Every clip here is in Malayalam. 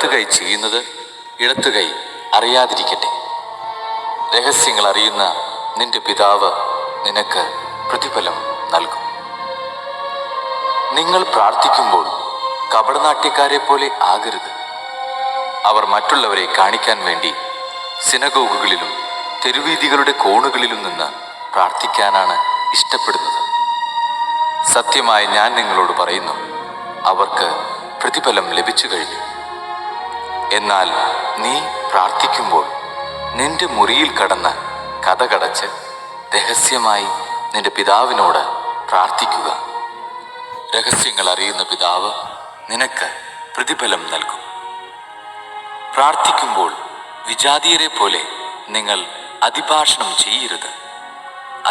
വലത്തു കൈ ചെയ്യുന്നത് ഇടത്തു കൈ അറിയാതിരിക്കട്ടെ. രഹസ്യങ്ങൾ അറിയുന്ന നിന്റെ പിതാവ് നിനക്ക് പ്രതിഫലം നൽകും. നിങ്ങൾ പ്രാർത്ഥിക്കുമ്പോൾ കപടനാട്യക്കാരെ പോലെ ആകരുത്. അവർ മറ്റുള്ളവരെ കാണിക്കാൻ വേണ്ടി സിനഗോഗുകളിലും തെരുവീഥികളുടെ കോണുകളിലും നിന്ന് പ്രാർത്ഥിക്കാനാണ് ഇഷ്ടപ്പെടുന്നത്. സത്യമായി ഞാൻ നിങ്ങളോട് പറയുന്നു, അവർക്ക് പ്രതിഫലം ലഭിച്ചു കഴിഞ്ഞു. എന്നാൽ നീ പ്രാർത്ഥിക്കുമ്പോൾ നിന്റെ മുറിയിൽ കടന്ന് കതകടച്ച് രഹസ്യമായി നിന്റെ പിതാവിനോട് പ്രാർത്ഥിക്കുക. രഹസ്യങ്ങൾ അറിയുന്ന പിതാവ് നിനക്ക് പ്രതിഫലം നൽകും. പ്രാർത്ഥിക്കുമ്പോൾ വിജാതീയരെ പോലെ നിങ്ങൾ അതിഭാഷണം ചെയ്യരുത്.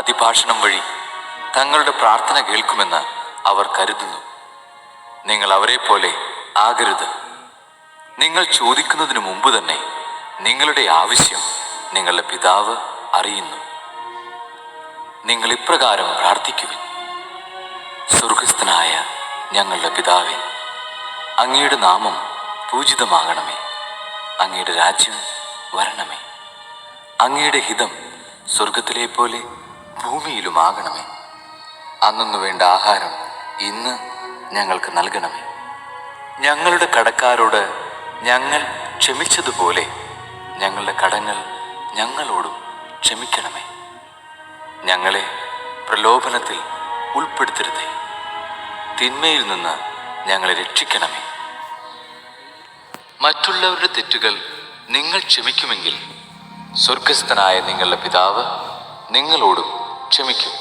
അതിഭാഷണം വഴി തങ്ങളുടെ പ്രാർത്ഥന കേൾക്കുമെന്ന് അവർ കരുതുന്നു. നിങ്ങൾ അവരെ പോലെ ആകരുത്. നിങ്ങൾ ചോദിക്കുന്നതിന് മുമ്പ് തന്നെ നിങ്ങളുടെ ആവശ്യം നിങ്ങളുടെ പിതാവ് അറിയുന്നു. നിങ്ങൾ ഇപ്രകാരം പ്രാർത്ഥിക്കുവിൻ: സ്വർഗസ്ഥനായ ഞങ്ങളുടെ പിതാവേ, അങ്ങയുടെ നാമം പൂജിതമാകണമേ. അങ്ങയുടെ രാജ്യം വരണമേ. അങ്ങയുടെ ഹിതം സ്വർഗത്തിലെ പോലെ ഭൂമിയിലുമാകണമേ. അന്നു വേണ്ട ആഹാരം ഇന്ന് ഞങ്ങൾക്ക് നൽകണമേ. ഞങ്ങളുടെ കടക്കാരോട് ഞങ്ങൾ ക്ഷമിച്ചതുപോലെ ഞങ്ങളുടെ കടങ്ങൾ ഞങ്ങളോടും ക്ഷമിക്കണമേ. ഞങ്ങളെ പ്രലോഭനത്തിൽ ഉൾപ്പെടുത്തരുതേ, തിന്മയിൽ നിന്ന് ഞങ്ങളെ രക്ഷിക്കണമേ. മറ്റുള്ളവരുടെ തെറ്റുകൾ നിങ്ങൾ ക്ഷമിക്കുമെങ്കിൽ സ്വർഗസ്ഥനായ നിങ്ങളുടെ പിതാവ് നിങ്ങളോടും ക്ഷമിക്കും.